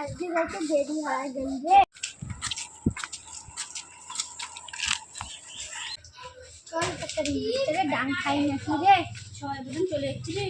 আজকে যাইতে দেরি হয়ে গেল রে। চল তাড়াতাড়ি ভিতরে ডাং খাই নাকি রে, সবাই বলুন চলে যাচ্ছি রে।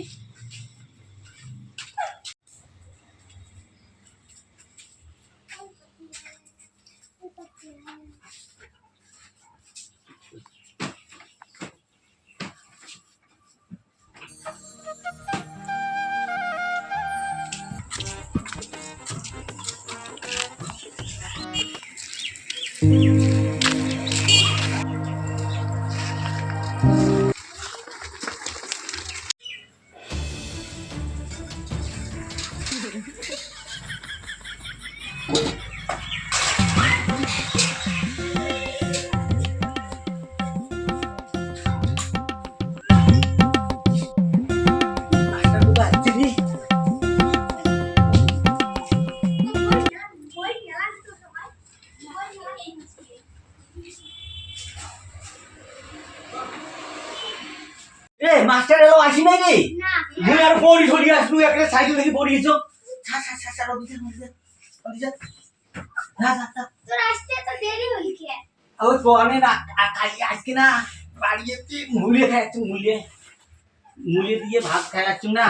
মাস্টার এলো আসি নাই রে মুই আর পড়ি ছড়ি আসলু একটা সাইকেল থেকে পড়িয়েছো ছা ছা ছা ছা ওদিকে ওদিকে না না না তোর আসতে তো দেরি হল কি? ওই কোনে না কালি আজকে না বাড়িতে মুলিয়ে খাচ্ছি মুলিয়ে দিয়ে ভাত খাচ্ছি না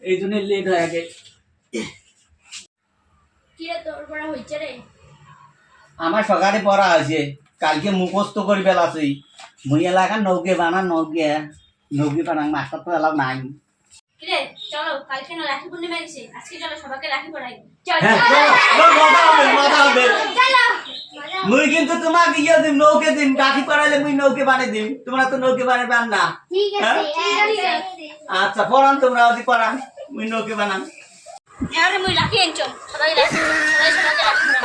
এই জন্য লেট হয়ে গেছে। কি রে তোর পড়া হইছে রে? আমার সকালে পড়া আছে, কালকে মুখস্থ করি বেলাছি মুই এলাকা নৌকে বানাং মাস্টার তো এলাকা নাই। কি রে চলো কালকে না রাখি পূর্ণিমা গেছে, আজকে চলো সবাইকে রাখি পড়াই। চল মজা হবে মুই কিন্তু তোমাকে ইয়ে দিম নৌকে দিম রাখি পড়াইলে মুই নৌকে বানিয়ে দিম, তোমরা তো নৌকে বানাবে না। ঠিক আছে ঠিক আছে আচ্ছা পড়ান তোমরা ওদি পড়ান মুই নৌকে বানান। এবারে মুই রাখি এনছো সবাইকে রাখি সবাইকে রাখি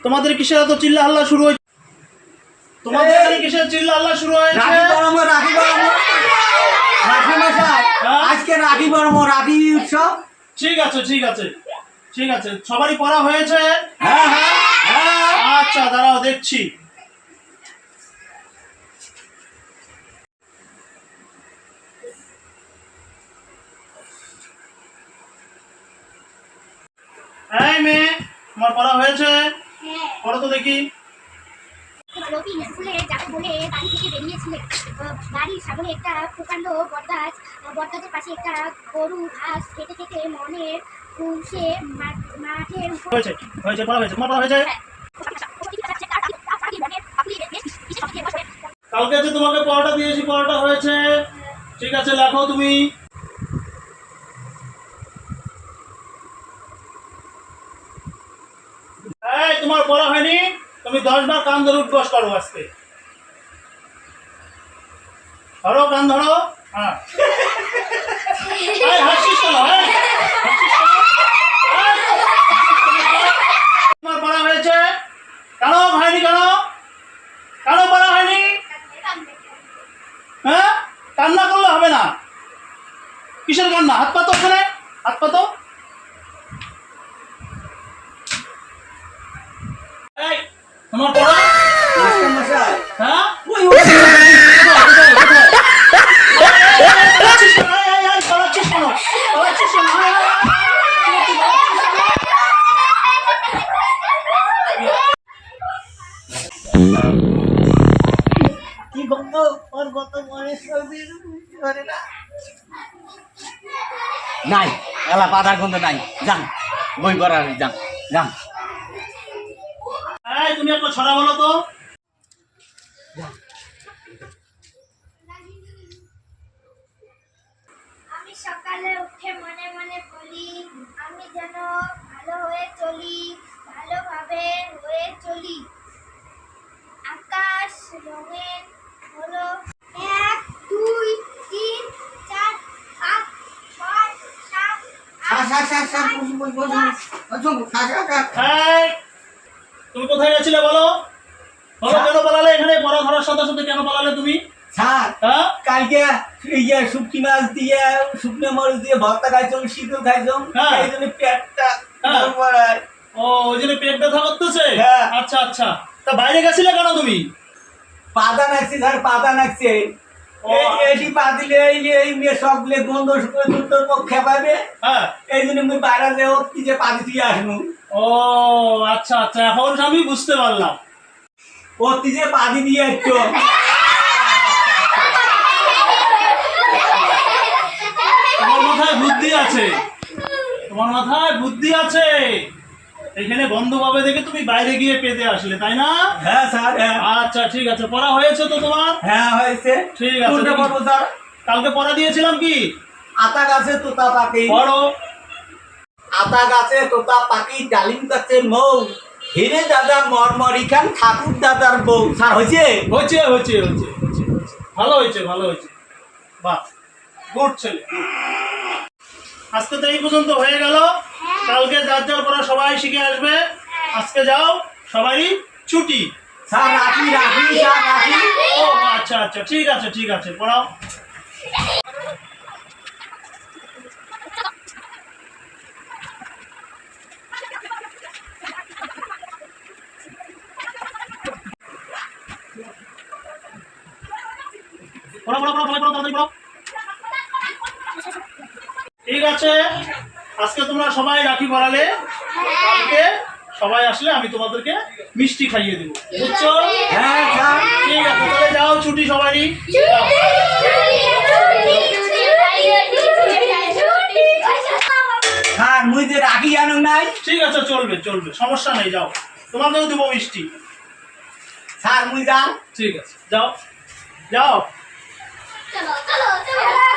তোমাদের কিসের এত চিল্লা হাল্লা শুরু হয়েছে? তোমাদের কিসের চিল্লা হাল্লা শুরু হয়েছে? রাখি মশাই আজকে রাখি বর্ম রাখি উৎসব। ঠিক আছে ঠিক আছে ঠিক আছে সবারই পড়া হয়েছে? হ্যাঁ হ্যাঁ হ্যাঁ আচ্ছা দাঁড়াও দেখছি। এই মেয়ে তোমার পড়া হয়েছে? পড়ো তো দেখি। রবি স্কুলে যাবে বলে বাড়ি থেকে বেরিয়েছিলে, বাড়ির সামনে একটা প্রকাণ্ড বটগাছের পাশে একটা গরু ঘাস খেতে খেতে মনের খুশে মাঠের উপর হয়েছে হয়েছে পড়া হয়েছে, তোমার পড়া হয়েছে? কালকে যে তোমাকে পড়াটা দিয়েছি পড়াটা হয়েছে, ঠিক আছে লেখো তুমি। এই তোমার পড়া হয়নি, তুমি 10 বার কান ধরে উঠবস করো আজকে। ধরো কান ধরো। হ্যাঁ হাসিস কেন? তোমার পড়া হয়েছে? কেন হয়নি? কেন কেন পড়া হয়নি? হ্যাঁ কান্না করলে হবে না। কিসের কান্না? হাত পাতো ওখানে, হাত পাতো। এই তোমার পড়া? মাস্টার মশাই হ্যাঁ ওই কি গন্ধ ওর কত মনে করে না নাই এলা পাতার গন্ধ নাই, যান বই করার যান যান। এই তুমি একটা ছড়া বলো তো। আমি সকালে উঠে মনে মনে বলি আমি যেন ভালো হয়ে চলি, ভালোভাবে হয়ে চলি। আকাশ রঙের হলো 1 2 3 4 5 6 7 এই, তুমি কোথায় গেছিলে বলো? বলো কেন পালালে? এখানে পড়া ধরার সাথে সাথে কেন পালালে তুমি? স্যার হ্যাঁ? কালকে ইয়ে শুটকি মাছ দিয়ে শুকনো মরিচ দিয়ে ভর্তা খাইছম, শীতল খাইছম, হ্যাঁ। এই জন্য পেটটা হ্যাঁ। গড়বড় হয়। ও, ওই জন্য পেট ব্যথা করতেছে? হ্যাঁ। আচ্ছা আচ্ছা, তা বাইরে গেছিলে কেন তুমি? পাতা নাকছে স্যার, পাতা নাকছে। ও, এটি পা দিলে এই মেয়ে সবগুলো গন্ধ শুকনো দুধের পর খেপাবে, হ্যাঁ। এই জন্য আমি বাইরে যেও কি যে পাতি দিয়ে আসবো। ও আচ্ছা আচ্ছা, এখন আমি বুঝতে পারলাম। ও তিজে পাতি দিয়ে একটু তোমার মাথায় বুদ্ধি আছে, তোমার মাথায় বুদ্ধি আছে। এখানে গন্ধ পাবে দেখে তুমি বাইরে গিয়ে পেতে আসলে, তাই না? হ্যাঁ স্যার, হ্যাঁ আচ্ছা ঠিক আছে, পড়া হয়েছে তো তোমার? হ্যাঁ হয়েছে। ঠিক আছে, কোনটা তুমি- পড়বো স্যার? কালকে পড়া দিয়েছিলাম কি? আতা গাছে তোতা পাখি, পড়ো। আতা গাছে তোতা পাখি, ডালিম গাছে মৌ, হিরে দাদা মরমরি খান ঠাকুর দাদার বউ। স্যার হয়েছে? হয়েছে হয়েছে হয়েছে হয়েছে, ভালো হয়েছে ভালো হয়েছে, বাহ, গুড ছেলে। আজকে তো এই পর্যন্ত হয়ে গেল। কালকে যার যার পড়া সবাই শিখে আসবে। আজকে যাও, সবাই ছুটি। স্যার রাখি রাখি স্যার রাখি। ও আচ্ছা আচ্ছা, ঠিক আছে ঠিক আছে, পড়াও। পড়া পড়া পড়া পড়া, তাড়াতাড়ি পড়াও। ঠিক আছে, আজকে তোমরা সবাই রাখি পড়ালে, কালকে সবাই আসলে আমি তোমাদেরকে মিষ্টি খাইয়ে দেবো, বুঝছো? হ্যাঁ স্যার। ঠিক আছে, তাহলে যাও, ছুটি সবারই। যাও। স্যার মুই যে রাখি জানো নাই। ঠিক আছে, চলবে চলবে, সমস্যা নেই, যাও, তোমাকেও দেবো মিষ্টি। স্যার মুই যাও। ঠিক আছে, যাও যাও। চলো চলো চলো